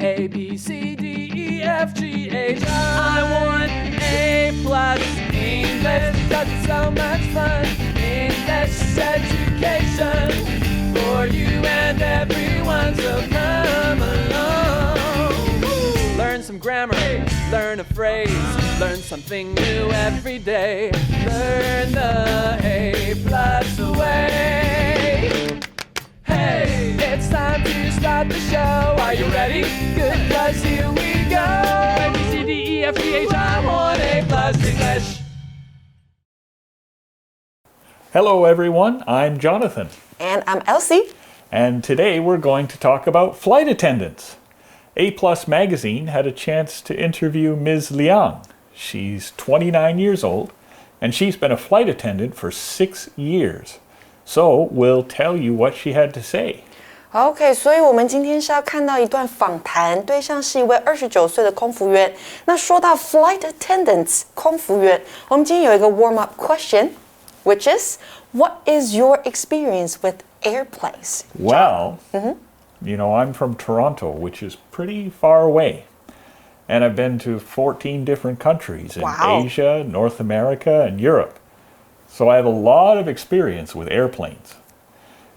A, B, C, D, E, F, G, H, I want A+ English because it's so much fun. English education for you and everyone, so come along. Learn some grammar, learn a phrase, learn something new every day. Learn the A+ way. Hey, it's time to start the show. Are you ready? Good, 'cause here we go. A, B, C, D, E, F, G, H, I want A+ English. Hello everyone, I'm Jonathan. And I'm Elsie. And today we're going to talk about flight attendants. A+ magazine had a chance to interview Ms. Liang. She's 29 years old, and she's been a flight attendant for 6 years. So we'll tell you what she had to say. OK， 所以我们今天是要看到一段访谈，对象是一位29岁的空服员。那说到 flight attendants 空服员，我们今天有一个 warm up question, which is, what is your experience with airplanes? Well, you know, I'm from Toronto, which is pretty far away. And I've been to 14 different countries in Asia, North America, and Europe. So I have a lot of experience with airplanes.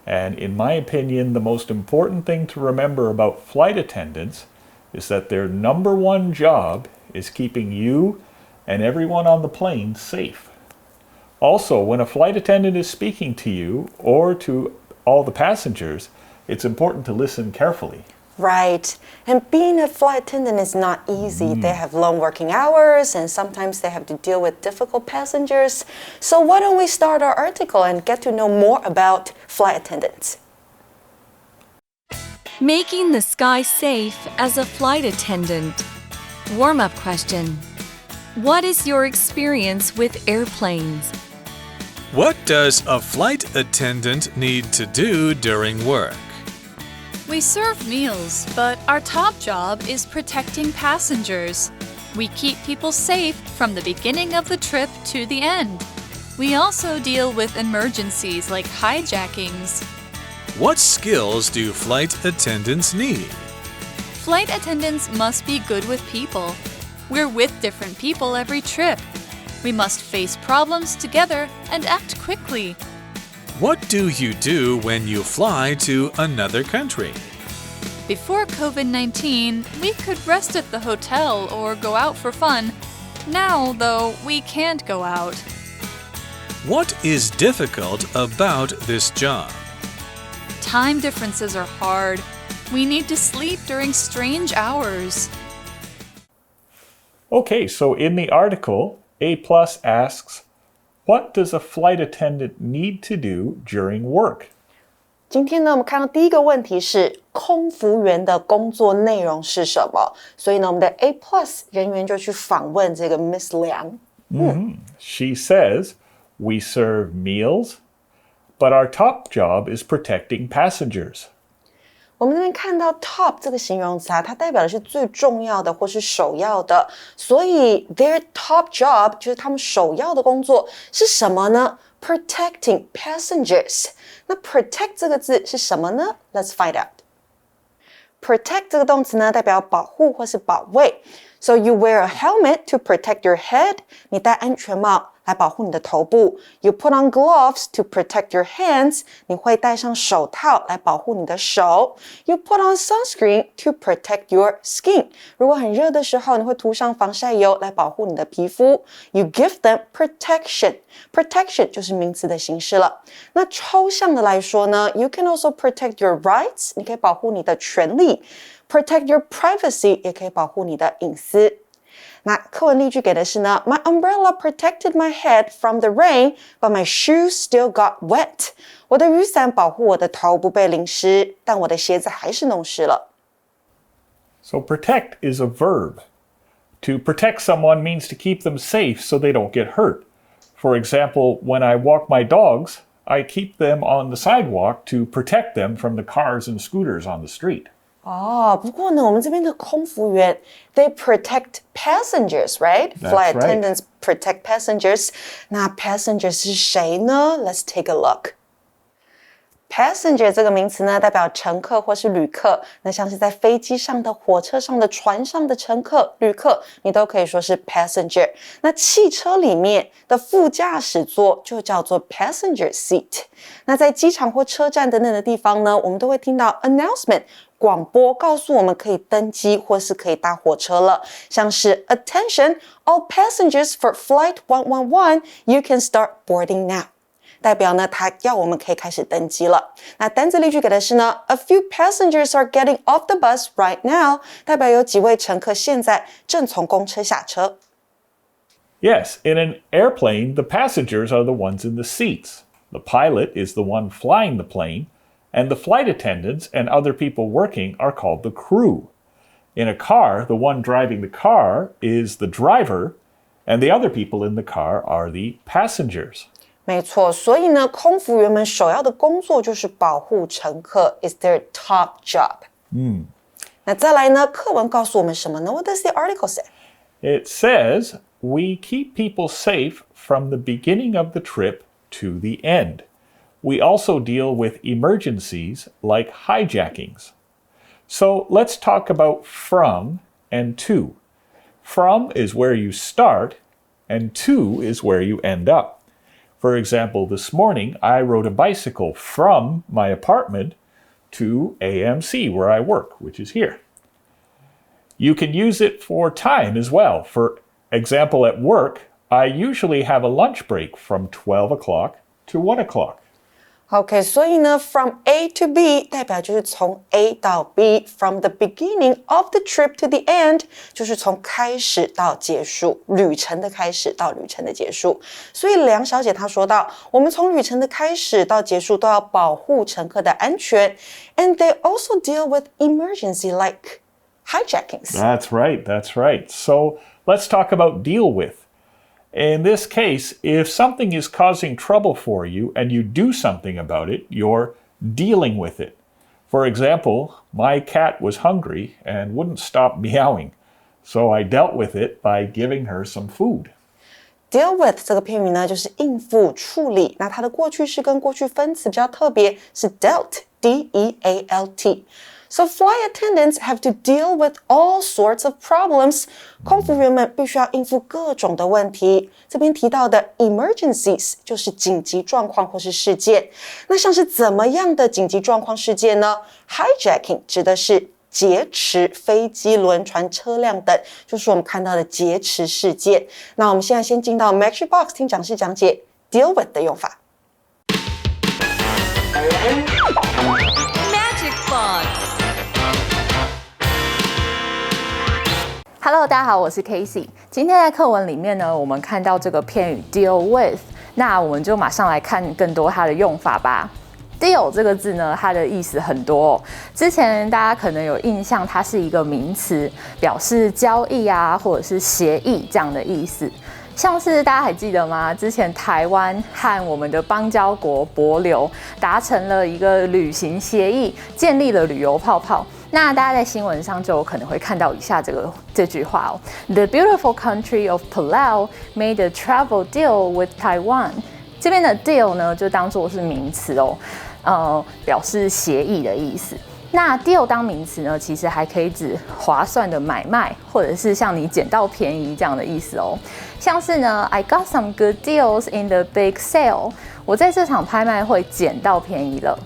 And in my opinion, the most important thing to remember about flight attendants is that their number one job is keeping you and everyone on the plane safe. Also, when a flight attendant is speaking to you or to all the passengers, it's important to listen carefully. Right. And being a flight attendant is not easy. They have long working hours and sometimes they have to deal with difficult passengers. So why don't we start our article and get to know more about flight attendants? Making the sky safe as a flight attendant. Warm-up question. What is your experience with airplanes? What does a flight attendant need to do during work? We serve meals, but our top job is protecting passengers. We keep people safe from the beginning of the trip to the end. We also deal with emergencies like hijackings. What skills do flight attendants need? Flight attendants must be good with people. We're with different people every trip. We must face problems together and act quickly. What do you do when you fly to another country? Before COVID-19, we could rest at the hotel or go out for fun. Now, though, we can't go out. What is difficult about this job? Time differences are hard. We need to sleep during strange hours. Okay, so in the article, A+ asks, what does a flight attendant need to do during work? 今天呢，我们看到第一个问题是空服员的工作内容是什么？所以呢，我们的 A+ 人员就去访问这个 Miss Liang。She says, we serve meals, but our top job is protecting passengers. 我们这边看到 top 这个形容词啊，它代表的是最重要的或是首要的，所以 their top job 就是他们首要的工作是什么呢？ Protecting passengers. 那 protect 这个字是什么呢？ Let's find out. Protect 这个动词呢，代表保护或是保卫。So you wear a helmet to protect your head. 你戴安全帽来保护你的头部。You put on gloves to protect your hands. 你会戴上手套来保护你的手。You put on sunscreen to protect your skin. 如果很热的时候，你会涂上防晒油来保护你的皮肤。You give them protection. Protection 就是名词的形式了。那抽象的来说呢 ，You can also protect your rights. 你可以保护你的权利。Protect your privacy 也可以保护你的隐私。那课文例句给的是呢 My umbrella protected my head from the rain, but my shoes still got wet. 我的雨伞保护我的头不被淋湿，但我的鞋子还是弄湿了。So protect is a verb. To protect someone means to keep them safe so they don't get hurt. For example, when I walk my dogs, I keep them on the sidewalk to protect them from the cars and scooters on the street. 不过呢，我们这边的空服员 they protect passengers, right? Flight attendants protect passengers. 那 passengers 是谁呢？ Let's take a look. Passenger 这个名词呢，代表乘客或是旅客。那像是在飞机上的、火车上的、船上的乘客、旅客，你都可以说是 passenger。那汽车里面的副驾驶座就叫做 passenger seat。那在机场或车站等等的地方呢，我们都会听到 announcement。广播告诉我们可以登机或是可以搭火车了，像是 Attention, all passengers for flight 111, you can start boarding now。代表呢，它要我们可以开始登机了。那单字例句给的是呢 ，A few passengers are getting off the bus right now， 代表有几位乘客现在正从公车下车。Yes, in an airplane, the passengers are the ones in the seats. The pilot is the one flying the plane, and the flight attendants and other people working are called the crew. In a car, the one driving the car is the driver, and the other people in the car are the passengers. 没错，所以呢，空服员们首要的工作就是保护乘客 ，is their top job。那再来呢，课文告诉我们什么呢？ What does the article say? It says, we keep people safe from the beginning of the trip to the end. We also deal with emergencies like hijackings. So let's talk about from and to. From is where you start, and to is where you end up. For example, this morning I rode a bicycle from my apartment to AMC, where I work, which is here. You can use it for time as well. For example, at work, I usually have a lunch break from 12 o'clock to 1 o'clock. OK， 所以呢 ，from A to B 代表就是从 A 到 B，from the beginning of the trip to the end 就是从开始到结束，旅程的开始到旅程的结束。所以梁小姐她说到，我们从旅程的开始到结束都要保护乘客的安全 ，and they also deal with emergency like hijackings. That's right, that's right. So let's talk about deal with.In this case, if something is causing trouble for you and you do something about it, you're dealing with it. For example, my cat was hungry and wouldn't stop meowing, so I dealt with it by giving her some food. Deal with 这个片语呢，就是应付、处理。那它的过去式跟过去分词比较特别，是 dealt, D-E-A-L-T。So flight attendants have to deal with all sorts of problems. 空服员们必须要应付各种的问题。这边提到的 emergencies 就是紧急状况或是事件。那像是怎么样的紧急状况事件呢？ Hijacking 指的是劫持飞机、轮船、车辆等，就是我们看到的劫持事件。那我们现在先进到 Magic Box 听讲师讲解 deal with 的用法。Magic Box。Hello， 大家好，我是 Casey。今天在课文里面呢，我们看到这个片语 deal with， 那我们就马上来看更多它的用法吧。deal 这个字呢，它的意思很多哦。之前大家可能有印象，它是一个名词，表示交易啊，或者是协议这样的意思。像是大家还记得吗？之前台湾和我们的邦交国帛琉达成了一个旅行协议，建立了旅游泡泡。那大家在新闻上就有可能会看到以下这句话哦 ：The beautiful country of Palau made a travel deal with Taiwan。这边的 deal 呢，就当作是名词哦，表示协议的意思。那 deal 当名词呢，其实还可以指划算的买卖，或者是像你捡到便宜这样的意思哦。像是呢 ，I got some good deals in the big sale。我在这场拍卖会捡到便宜了。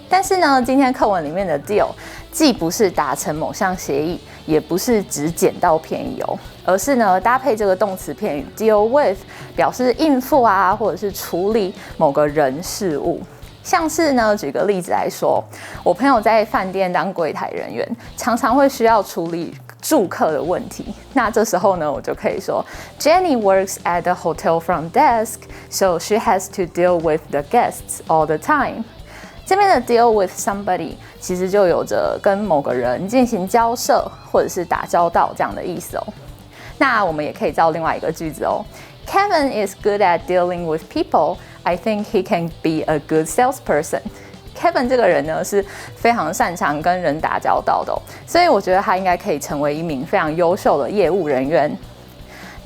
但是呢，今天课文里面的 deal 既不是达成某项协议，也不是只捡到便宜哦，而是呢搭配这个动词片语 deal with， 表示应付啊，或者是处理某个人事物。像是呢，举个例子来说，我朋友在饭店当柜台人员，常常会需要处理住客的问题。那这时候呢，我就可以说 Jenny works at the hotel front desk, so she has to deal with the guests all the time。这边的 deal with somebody 其实就有着跟某个人进行交涉或者是打交道这样的意思哦。那我们也可以造另外一个句子哦。Kevin is good at dealing with people. I think he can be a good salesperson. Kevin 这个人呢是非常擅长跟人打交道的哦，所以我觉得他应该可以成为一名非常优秀的业务人员。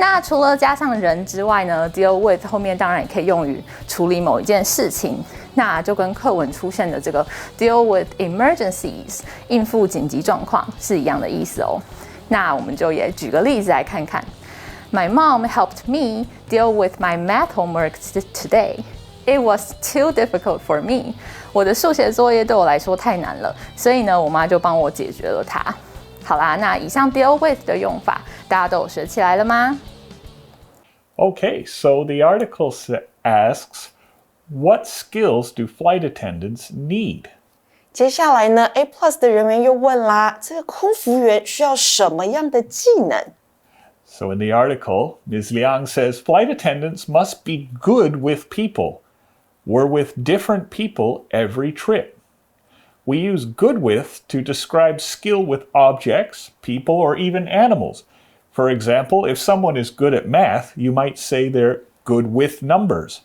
那除了加上人之外呢 ，deal with 后面当然也可以用于处理某一件事情，那就跟课文出现的这个 deal with emergencies 应付紧急状况是一样的意思哦。那我们就也举个例子来看看。My mom helped me deal with my math homework today. It was too difficult for me. 我的数学作业对我来说太难了，所以呢，我妈就帮我解决了它。好啦，那以上 deal with 的用法，大家都有学起来了吗？ Okay, so the article asks, what skills do flight attendants need? 接下来呢 A+ 的人员又问啦，这个空服员需要什么样的技能？ So in the article, Ms. Liang says flight attendants must be good with people. We're with different people every trip. We use good with to describe skill with objects, people, or even animals. For example, if someone is good at math, you might say they're good with numbers.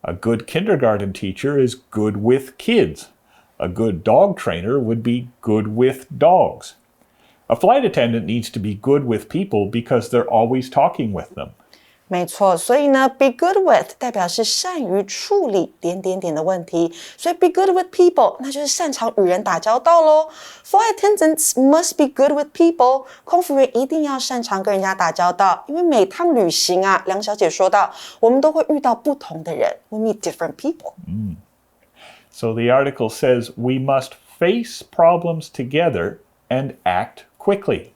A good kindergarten teacher is good with kids. A good dog trainer would be good with dogs. A flight attendant needs to be good with people because they're always talking with them. 没错，所以呢 be good with 代表是善于处理点的问题，所以 be good with people 那就是擅长与人打交道咯。Flight attendants must be good with people 空服员一定要擅长跟人家打交道，因为每趟旅行啊，梁小姐说到，我们都会遇到不同的人 we meet different people. So the article says we must face problems together and act quickly.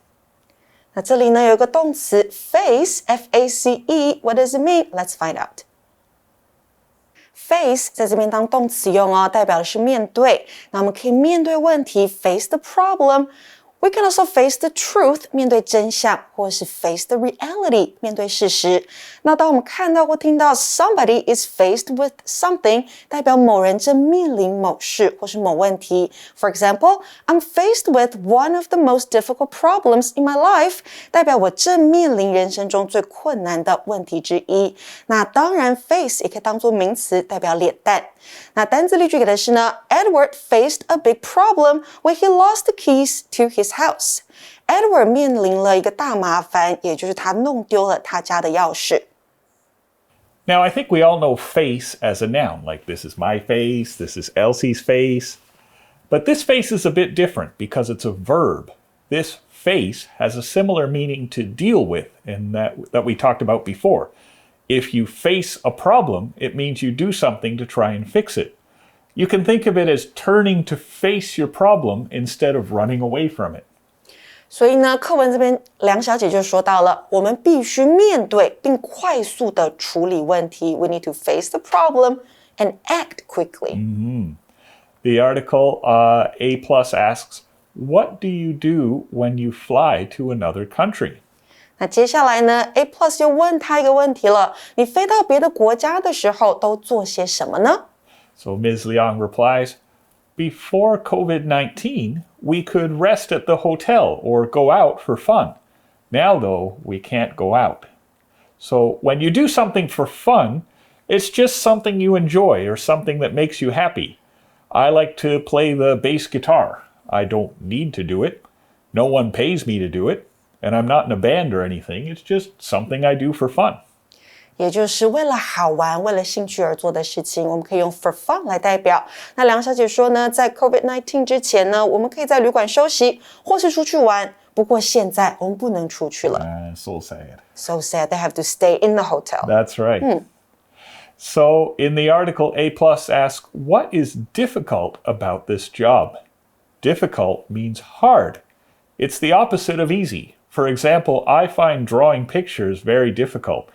那这里呢有一个动词 face F-A-C-E What does it mean? Let's find out. Face 在这边当动词用哦，代表的是面对。那我们可以面对问题 face the problem. We can also face the truth 面对真相，或是 face the reality 面对事实。那当我们看到或听到 somebody is faced with something 代表某人正面临某事或是某问题。For example, I'm faced with one of the most difficult problems in my life 代表我正面临人生中最困难的问题之一。那当然 face 也可以当作名词代表脸蛋。那单字例句给的是呢 Edward faced a big problem when he lost the keys to his house. Edward 面临了一个大麻烦，也就是他弄丢了他家的钥匙。Now, I think we all know face as a noun, like this is my face, this is Elsie's face. But this face is a bit different because it's a verb. This face has a similar meaning to deal with in that we talked about before. If you face a problem, it means you do something to try and fix it. You can think of it as turning to face your problem instead of running away from it. 所以呢，课文这边梁小姐就说到了，我们必须面对并快速的处理问题。We need to face the problem and act quickly. The article A+ asks, what do you do when you fly to another country? 那接下来呢 A+ 又问他一个问题了，你飞到别的国家的时候都做些什么呢？ So Ms. Liang replies, before COVID-19, we could rest at the hotel or go out for fun. Now, though, we can't go out. So when you do something for fun, it's just something you enjoy or something that makes you happy. I like to play the bass guitar. I don't need to do it. No one pays me to do it. And I'm not in a band or anything. It's just something I do for fun. 也就是为了好玩，为了兴趣而做的事情，我们可以用 for fun 来代表。那梁小姐说呢，在 COVID-19 之前呢，我们可以在旅馆休息，或是出去玩。不过现在我们不能出去了。So sad. So sad. They have to stay in the hotel. That's right. So in the article, A+ asks, what is difficult about this job? Difficult means hard. It's the opposite of easy. For example, I find drawing pictures very difficult.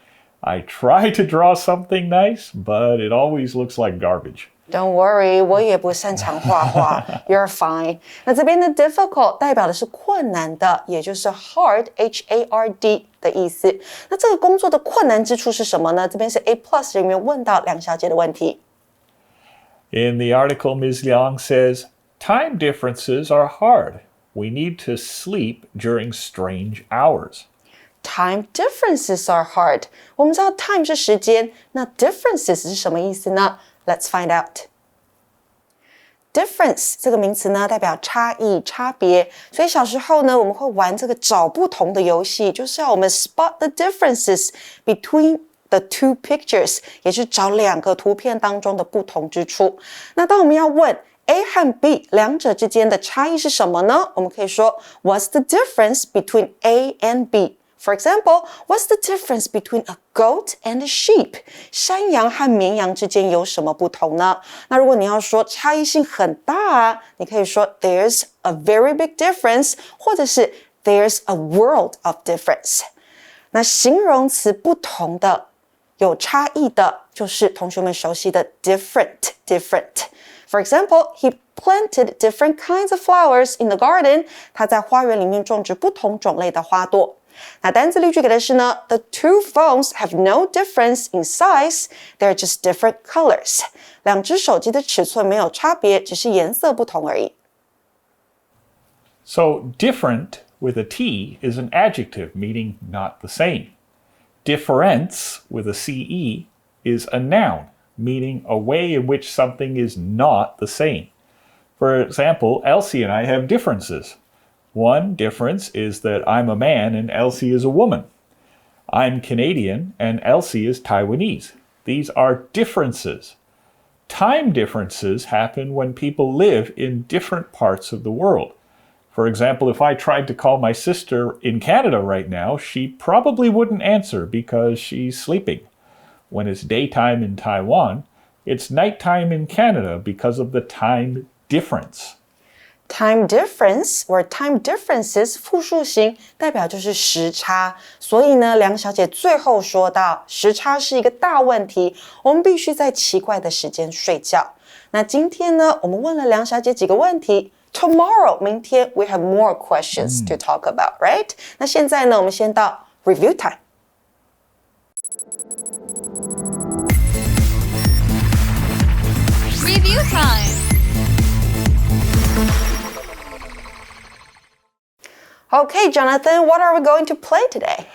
I try to draw something nice, but it always looks like garbage. Don't worry, 我也不擅长画画。You're fine. 那这边的 difficult 代表的是困难的，也就是 hard, H-A-R-D 的意思。那这个工作的困难之处是什么呢？这边是 A+ 人员问到梁小姐的问题。In the article, Ms. Liang says, time differences are hard. We need to sleep during strange hours. Time differences are hard. 我们知道 time 是时间，那 differences 是什么意思呢？Let's find out. difference 这个名词呢，代表差异、差别。所以小时候呢，我们会玩这个找不同的游戏，就是要我们 spot the differences between the two pictures， 也是找两个图片当中的不同之处。那当我们要问 A 和 B 两者之间的差异是什么呢？我们可以说 What's the difference between A and B？For example, what's the difference between a goat and a sheep? 山羊和绵羊之间有什么不同呢？那如果你要说差异性很大啊，你可以说 There's a very big difference， 或者是 There's a world of difference。那形容词不同的、有差异的，就是同学们熟悉的 different。For example, he planted different kinds of flowers in the garden. 他在花园里面种植不同种类的花朵。那单字例句给的是呢 The two phones have no difference in size, they're just different colors. 两只手机的尺寸没有差别，只是颜色不同而已。So different with a T is an adjective meaning not the same. Difference with a CE is a noun meaning a way in which something is not the same. For example, Elsie and I have differences.One difference is that I'm a man and Elsie is a woman. I'm Canadian and Elsie is Taiwanese. These are differences. Time differences happen when people live in different parts of the world. For example, if I tried to call my sister in Canada right now, she probably wouldn't answer because she's sleeping. When it's daytime in Taiwan, it's nighttime in Canada because of the time difference.Time difference or time differences 复数型代表就是时差，所以呢，梁小姐最后说到，时差是一个大问题，我们必须在奇怪的时间睡觉。那今天呢，我们问了梁小姐几个问题。Tomorrow 明天 we have more questions to talk about, right? 那现在呢，我们先到 review time。Review time.Okay, Jonathan, what are we going to play today?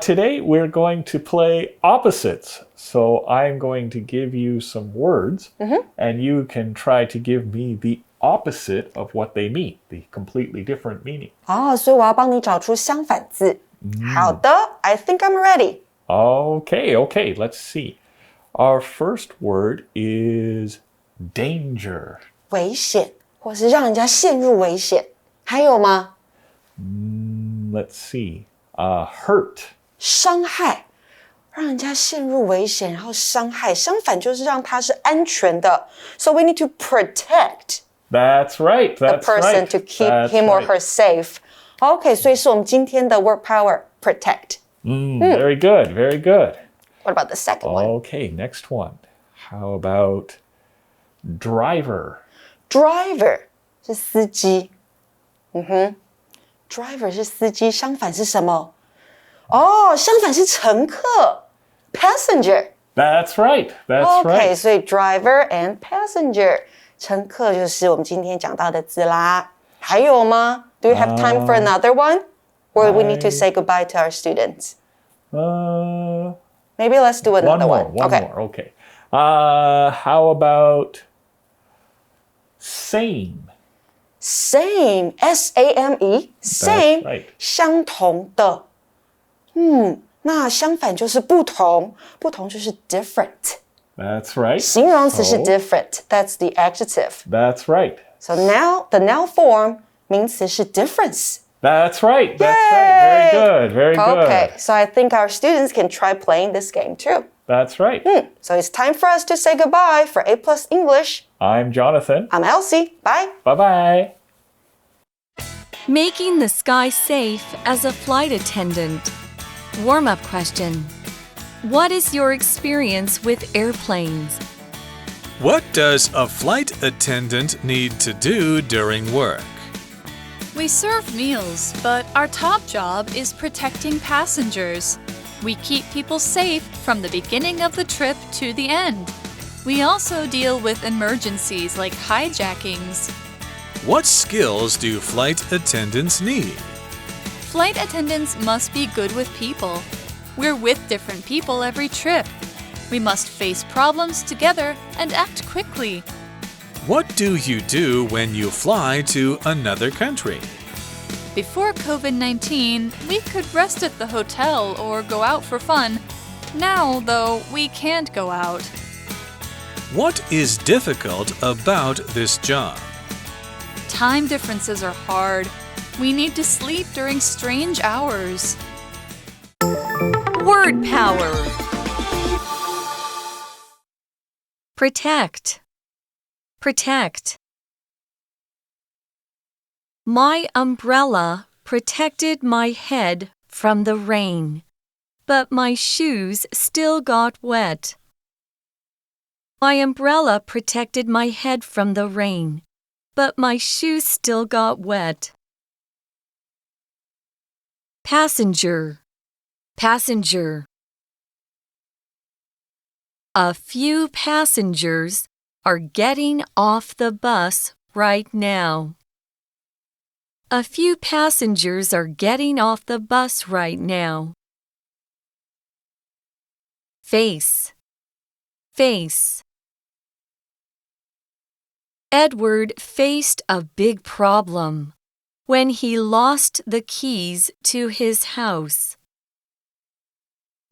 Today we're going to play opposites. So I'm going to give you some words, and you can try to give me the opposite of what they mean, the completely different meaning. 所以我要帮你找出相反字。好的 I think I'm ready. Okay, let's see. Our first word is danger. 危险，或是让人家陷入危险。还有吗？Let's see. Hurt. 伤害，让人家陷入危险，然后伤害。相反就是让他是安全的。So we need to protect. That's right. The person to keep him or her safe. Okay, 所以是我们今天的 word power protect. Very good. Very good. What about the second one? Okay, next one. How about driver? Driver 是司机。Driver 是司机，相反是什么？相反是乘客 ，passenger. That's right. That's right. right. 所以 driver and passenger， 乘客就是我们今天讲到的字啦。还有吗？ Do you have time for another one? Or we need to say goodbye to our students? Maybe let's do another one. One more. Okay. How about same? Same, S-A-M-E, same, right. 相同的。那相反就是不同，不同就是 different. That's right. 形容词是 different, that's the adjective. That's right. So now, the noun form, 名词是 difference. That's right. That's right. Very good. Very good. Okay, so I think our students can try playing this game too. That's right. So it's time for us to say goodbye for A+ English. I'm Jonathan. I'm Elsie. Bye. Bye-bye. Making the sky safe as a flight attendant. Warm-up question. What is your experience with airplanes? What does a flight attendant need to do during work? We serve meals, but our top job is protecting passengers. We keep people safe from the beginning of the trip to the end. We also deal with emergencies like hijackings. What skills do flight attendants need? Flight attendants must be good with people. We're with different people every trip. We must face problems together and act quickly. What do you do when you fly to another country? Before COVID-19, we could rest at the hotel or go out for fun. Now, though, we can't go out. What is difficult about this job? Time differences are hard. We need to sleep during strange hours. Word power. Protect. Protect. My umbrella protected my head from the rain, but my shoes still got wet. My umbrella protected my head from the rain, but my shoes still got wet. Passenger. Passenger. A few passengers are getting off the bus right now. A few passengers are getting off the bus right now. Face. Face. Edward faced a big problem when he lost the keys to his house.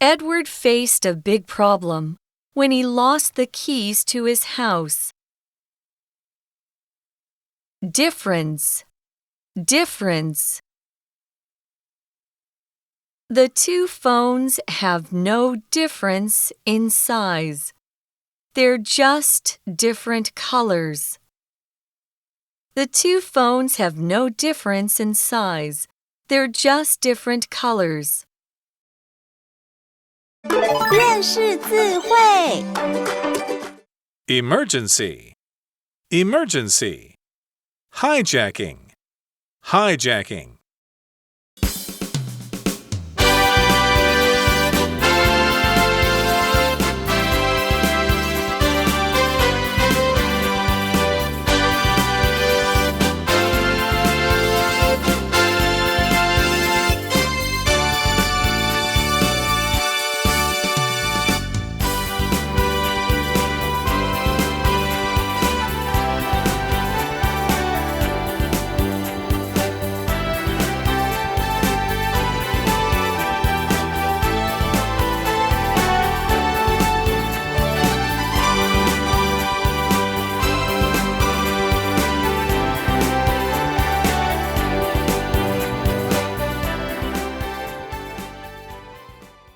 Edward faced a big problem when he lost the keys to his house. Difference. Difference. The two phones have no difference in size. They're just different colors. The two phones have no difference in size. They're just different colors. 认识字汇 Emergency. Emergency. Hijacking. Hijacking.